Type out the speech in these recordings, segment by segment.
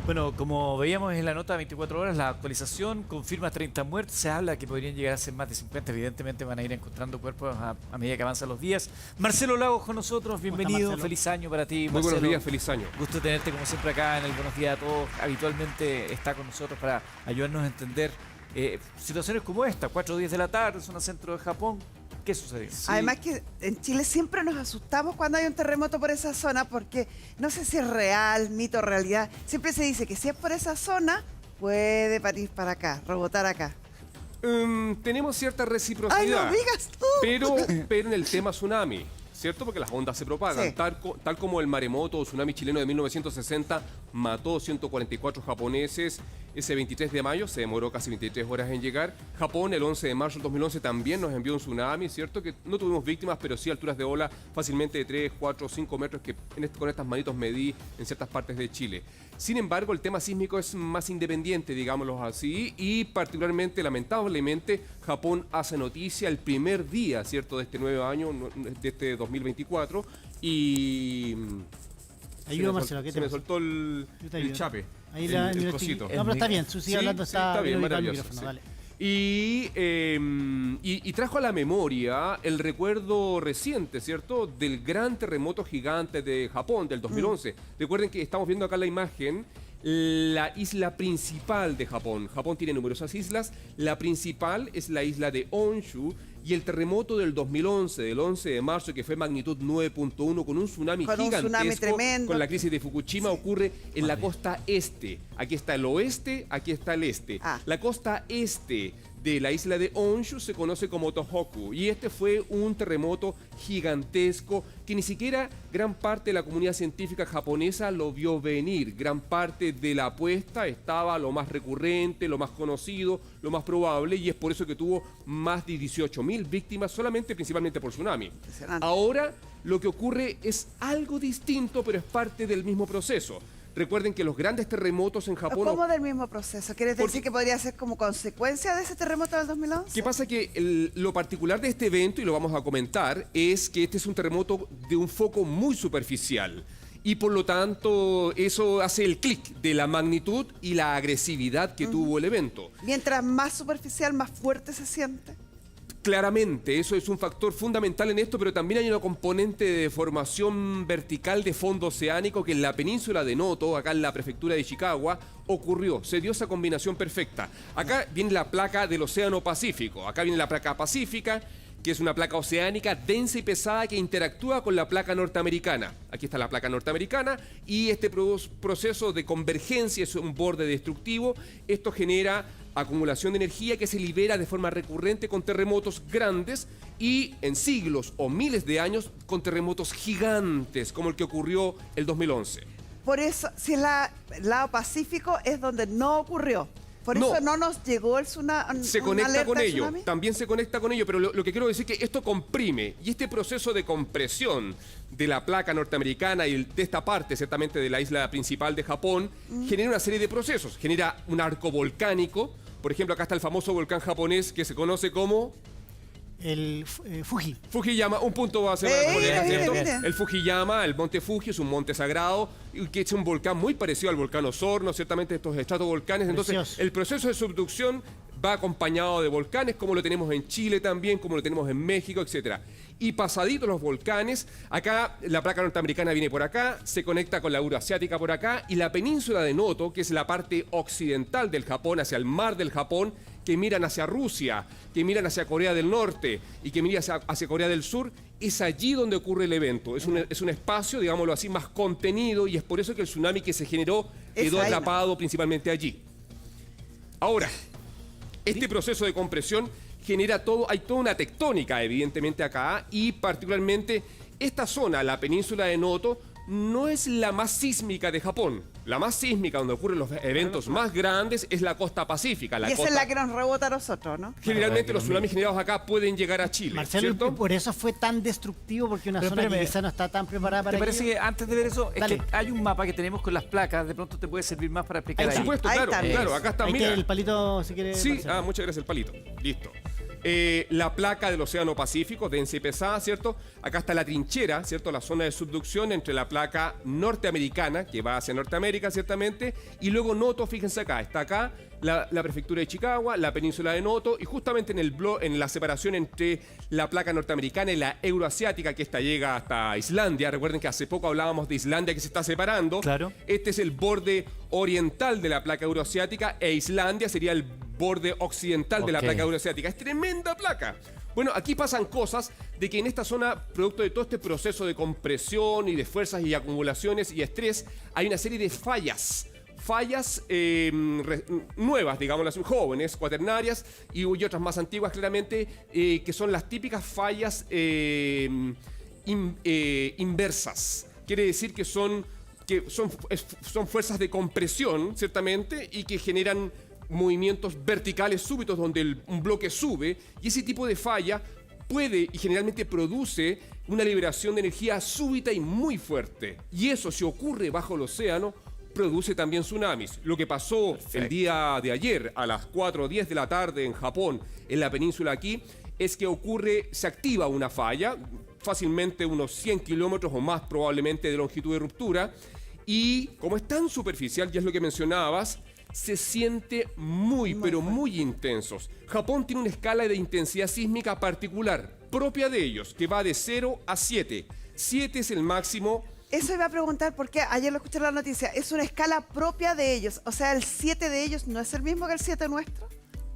Bueno, como veíamos en la nota de 24 horas, la actualización confirma 30 muertes. Se habla que podrían llegar a ser más de 50. Evidentemente van a ir encontrando cuerpos a medida que avanzan los días. Marcelo Lagos con nosotros, bienvenido. Feliz año para ti, Muy Marcelo. buenos días, feliz año. Gusto tenerte como siempre acá en el Buenos Días a Todos. Habitualmente está con nosotros para ayudarnos a entender situaciones como esta. 4 días de la tarde, zona centro de Japón. ¿Qué sucedió? Sí. Además que en Chile siempre nos asustamos cuando hay un terremoto por esa zona porque no sé si es real, mito, realidad. Siempre se dice que si es por esa zona, puede parir para acá, rebotar acá. Tenemos cierta reciprocidad. ¡Ay, no digas tú! Pero en el tema tsunami, ¿cierto? Porque las ondas se propagan. Sí. Tal como el maremoto o tsunami chileno de 1960 mató 144 japoneses, ese 23 de mayo se demoró casi 23 horas en llegar. Japón, el 11 de marzo del 2011, también nos envió un tsunami, ¿cierto? Que no tuvimos víctimas, pero sí alturas de ola fácilmente de 3, 4, 5 metros que con estas manitos medí en ciertas partes de Chile. Sin embargo, el tema sísmico es más independiente, digámoslo así, y particularmente, lamentablemente, Japón hace noticia el primer día, ¿cierto?, de este nuevo año, de este 2024, y... Ayuda, Marcelo, ¿qué te Se me pasa? soltó el chape, Ahí el cosito. No, pero está bien, tú sigue hablando, está bien, maravilloso. micrófono, Sí. dale. Y trajo a la memoria el recuerdo reciente, ¿cierto?, del gran terremoto gigante de Japón del 2011. Recuerden que estamos viendo acá la imagen, la isla principal de Japón. Japón tiene numerosas islas. La principal es la isla de Honshu. Y el terremoto del 2011, del 11 de marzo, que fue magnitud 9.1, con un tsunami gigantesco, tsunami tremendo. con la crisis de Fukushima, ocurre en la costa este. Aquí está el oeste, aquí está el este. La costa este de la isla de Honshu se conoce como Tohoku, y este fue un terremoto gigantesco que ni siquiera gran parte de la comunidad científica japonesa lo vio venir. Gran parte de la apuesta estaba lo más recurrente, lo más conocido, lo más probable, y es por eso que tuvo más de 18.000 víctimas solamente, principalmente por tsunami. Ahora lo que ocurre es algo distinto, pero es parte del mismo proceso. Recuerden que los grandes terremotos en Japón... ¿Cómo del mismo proceso? ¿Quieres decir que podría ser como consecuencia de ese terremoto del 2011? ¿Qué pasa? Que lo particular de este evento, y lo vamos a comentar, es que este es un terremoto de un foco muy superficial. Y por lo tanto, eso hace el clic de la magnitud y la agresividad que tuvo el evento. Mientras más superficial, más fuerte se siente. Claramente, eso es un factor fundamental en esto, pero también hay una componente de deformación vertical de fondo oceánico que en la península de Noto, acá en la prefectura de Ishikawa, ocurrió. Se dio esa combinación perfecta. Acá viene la placa del Océano Pacífico, acá viene la placa pacífica, que es una placa oceánica densa y pesada que interactúa con la placa norteamericana. Aquí está la placa norteamericana y este proceso de convergencia es un borde destructivo. Esto genera acumulación de energía que se libera de forma recurrente con terremotos grandes y en siglos o miles de años con terremotos gigantes como el que ocurrió el 2011. Por eso, si el lado Pacífico es donde no ocurrió. Por eso no nos llegó el tsunami. Se conecta con ello, también se conecta con ello, pero lo que quiero decir es que esto comprime, y este proceso de compresión de la placa norteamericana y de esta parte, ciertamente de la isla principal de Japón, genera una serie de procesos. Genera un arco volcánico. Por ejemplo, acá está el famoso volcán japonés que se conoce como... El Fuji. Fujiyama, un punto base. ¿Cierto? El Fujiyama, el monte Fuji, es un monte sagrado que es un volcán muy parecido al volcán Osorno, ciertamente estos estratovolcanes. Entonces, el proceso de subducción va acompañado de volcanes, como lo tenemos en Chile también, como lo tenemos en México, etc. Y pasaditos los volcanes, acá la placa norteamericana viene por acá, se conecta con la euroasiática por acá, y la península de Noto, que es la parte occidental del Japón, hacia el mar del Japón, que miran hacia Rusia, que miran hacia Corea del Norte y que miran hacia Corea del Sur, es allí donde ocurre el evento. Es un espacio, digámoslo así, más contenido, y es por eso que el tsunami que se generó quedó atrapado principalmente allí. Ahora, este proceso de compresión genera hay toda una tectónica, evidentemente, acá, y particularmente esta zona, la península de Noto, no es la más sísmica de Japón. La más sísmica, donde ocurren los eventos más grandes, es la costa pacífica. Esa es la que nos rebota a nosotros, ¿no? Generalmente los tsunamis generados acá pueden llegar a Chile, Marcelo, ¿cierto? por eso fue tan destructivo, porque una zona que quizá no está tan preparada para ¿Te parece ello? que antes de ver eso, es que hay un mapa que tenemos con las placas, de pronto te puede servir más para explicar Por ahí? supuesto, claro, acá está, Ahí mira. tiene el palito, si quieres. Sí, Marcelo. muchas gracias, el palito. Listo. la placa del Océano Pacífico, densa y pesada, ¿cierto? Acá está la trinchera, ¿cierto? La zona de subducción entre la placa norteamericana, que va hacia Norteamérica, ciertamente, y luego Noto, fíjense acá, está acá la prefectura de Chicago, la península de Noto, y justamente en la separación entre la placa norteamericana y la euroasiática, que esta llega hasta Islandia. Recuerden que hace poco hablábamos de Islandia que se está separando. Claro. Este es el borde oriental de la placa euroasiática e Islandia sería el borde occidental de la placa euroasiática. Es tremenda placa. Bueno, aquí pasan cosas de que en esta zona, producto de todo este proceso de compresión y de fuerzas y acumulaciones y estrés, hay una serie de fallas nuevas, digámoslas, jóvenes, cuaternarias y otras más antiguas claramente, que son las típicas fallas inversas. Quiere decir que son fuerzas de compresión, ciertamente, y que generan movimientos verticales súbitos donde un bloque sube, y ese tipo de falla puede y generalmente produce una liberación de energía súbita y muy fuerte. Y eso, si ocurre bajo el océano, produce también tsunamis. Lo que pasó el día de ayer a las 4:10 de la tarde en Japón, en la península aquí, es que se activa una falla, fácilmente unos 100 kilómetros o más probablemente de longitud de ruptura, y como es tan superficial, y es lo que mencionabas, se siente muy intensos. Japón tiene una escala de intensidad sísmica particular, propia de ellos, que va de 0 a 7. 7 es el máximo. Eso iba a preguntar porque ayer lo escuché en la noticia. Es una escala propia de ellos. O sea, el 7 de ellos no es el mismo que el 7 nuestro.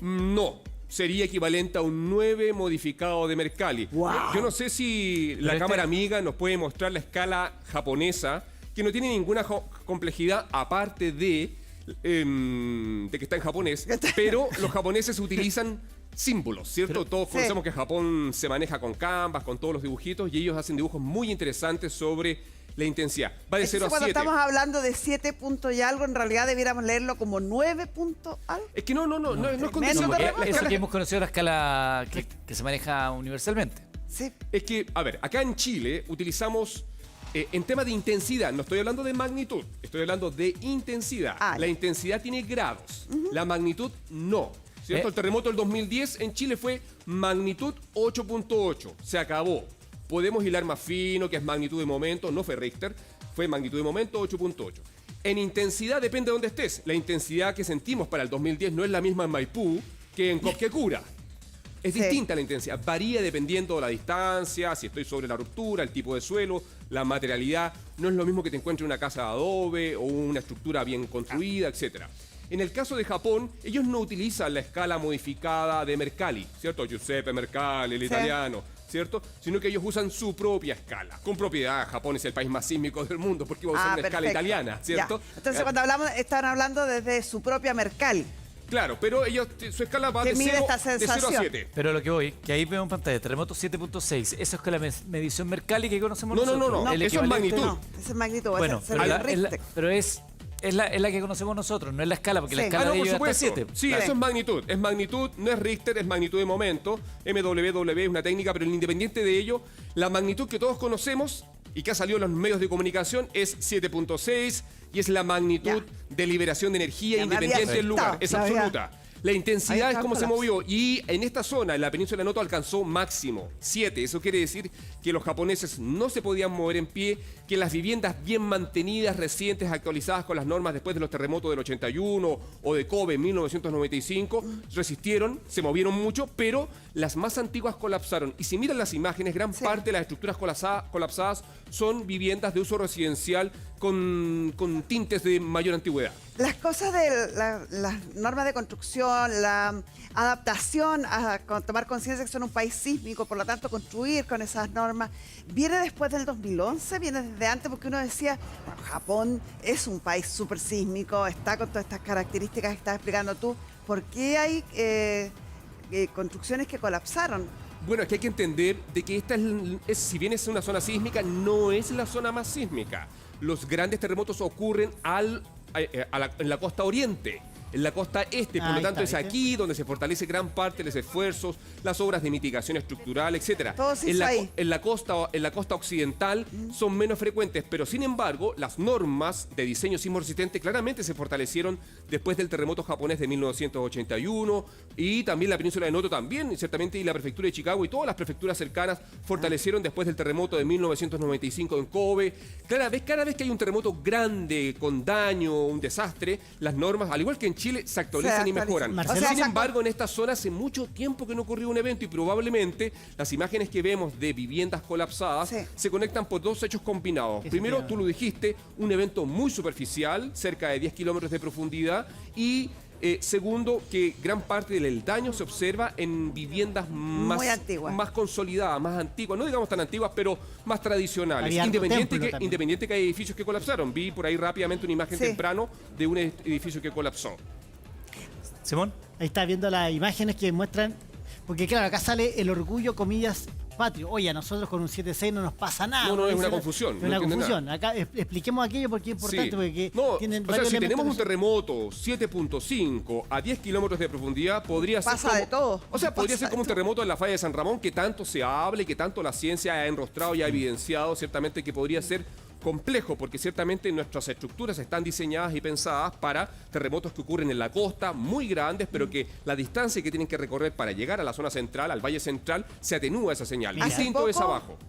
No. Sería equivalente a un 9 modificado de Mercalli. Wow. Yo no sé si la cámara amiga nos puede mostrar la escala japonesa, que no tiene ninguna complejidad aparte de que está en japonés, pero los japoneses utilizan símbolos, ¿cierto? Todos conocemos que Japón se maneja con canvas, con todos los dibujitos, y ellos hacen dibujos muy interesantes sobre la intensidad. Va de 0 a 7. Cuando estamos hablando de 7 puntos y algo, en realidad debiéramos leerlo como 9 puntos algo. Es que no es condición No, de eso que hemos conocido la escala que se maneja universalmente. Sí. Es que, a ver, acá en Chile utilizamos, en tema de intensidad, no estoy hablando de magnitud, estoy hablando de intensidad. La intensidad tiene grados, la magnitud no. ¿Cierto? El terremoto del 2010 en Chile fue magnitud 8.8. Se acabó. Podemos hilar más fino, que es magnitud de momento, no fue Richter, fue magnitud de momento 8.8. En intensidad depende de dónde estés. La intensidad que sentimos para el 2010 no es la misma en Maipú que en Copquecura. Es distinta la intensidad, varía dependiendo de la distancia, si estoy sobre la ruptura, el tipo de suelo, la materialidad. No es lo mismo que te encuentres una casa de adobe o una estructura bien construida, etc. En el caso de Japón, ellos no utilizan la escala modificada de Mercalli, ¿cierto? Giuseppe Mercalli, el italiano, ¿cierto? Sino que ellos usan su propia escala. Con propiedad, Japón es el país más sísmico del mundo porque va a usar una escala italiana, ¿cierto? Ya. Entonces, cuando hablamos, están hablando desde su propia Mercalli. Claro, pero ellos, su escala va de 0 a 7. Pero lo que voy, que ahí veo en pantalla, terremoto 7.6, eso es con la medición Mercalli que conocemos No, nosotros. no, eso es magnitud. No, esa es magnitud. Bueno, pero es la que conocemos nosotros, no es la escala, porque la escala de ellos está 7. Sí, eso es magnitud. Es magnitud, no es Richter, es magnitud de momento. MWW es una técnica, pero independiente de ello, la magnitud que todos conocemos y que ha salido en los medios de comunicación es 7.6 y es la magnitud de liberación de energía independiente del lugar. Es absoluta. La intensidad es cómo se movió. Y en esta zona, en la península de Noto, alcanzó máximo 7. Eso quiere decir que los japoneses no se podían mover en pie, que las viviendas bien mantenidas, recientes, actualizadas con las normas después de los terremotos del 81 o de Kobe en 1995, resistieron, se movieron mucho, pero las más antiguas colapsaron. Y si miran las imágenes, gran parte de las estructuras colapsadas son viviendas de uso residencial con tintes de mayor antigüedad. Las cosas de las normas de construcción, la adaptación a tomar conciencia que son un país sísmico, por lo tanto construir con esas normas, ¿viene después del 2011? ¿Viene desde antes? Porque uno decía, bueno, Japón es un país súper sísmico, está con todas estas características que estás explicando tú. ¿Por qué hay construcciones que colapsaron? Bueno, es que hay que entender de que esta si bien es una zona sísmica, no es la zona más sísmica. Los grandes terremotos ocurren en la costa oriente. en la costa este, por lo tanto es ¿viste? aquí donde se fortalece gran parte de los esfuerzos, las obras de mitigación estructural, etcétera. Todo se hizo ahí. En la costa occidental son menos frecuentes, pero sin embargo, las normas de diseño sismo resistente claramente se fortalecieron después del terremoto japonés de 1981 y también la península de Noto también, y ciertamente, y la prefectura de Chicago y todas las prefecturas cercanas fortalecieron después del terremoto de 1995 en Kobe. Cada vez que hay un terremoto grande, con daño, un desastre, las normas, al igual que en Chile, se actualizan y mejoran. Marcelo, Sin embargo, en esta zona hace mucho tiempo que no ocurrió un evento y probablemente las imágenes que vemos de viviendas colapsadas se conectan por dos hechos combinados. Primero, tú lo dijiste, un evento muy superficial, cerca de 10 kilómetros de profundidad, y segundo, que gran parte del daño se observa en viviendas Muy antiguas. más consolidadas, más antiguas, no digamos tan antiguas, pero más tradicionales. Había harto templo también. Independiente que hay edificios que colapsaron. Vi por ahí rápidamente una imagen temprano de un edificio que colapsó. Simón. Ahí está viendo las imágenes que muestran, porque claro, acá sale el orgullo, comillas, patrio. Oye, a nosotros con un 7.6 no nos pasa nada. No, es Dice una la- confusión, Es no una entienden confusión. Acá expliquemos aquello porque es importante, Sí. porque No, tienen o sea, varios si elementos tenemos un que- terremoto 7.5 a 10 kilómetros de profundidad, podría ser Pasa como, de todo. O sea, podría Pasa ser como un de todo. terremoto en la falla de San Ramón, que tanto se habla y que tanto la ciencia ha enrostrado y ha evidenciado, ciertamente que podría ser complejo, porque ciertamente nuestras estructuras están diseñadas y pensadas para terremotos que ocurren en la costa, muy grandes, pero que la distancia que tienen que recorrer para llegar a la zona central, al valle central, se atenúa esa señal. Mira. Distinto es abajo. Hace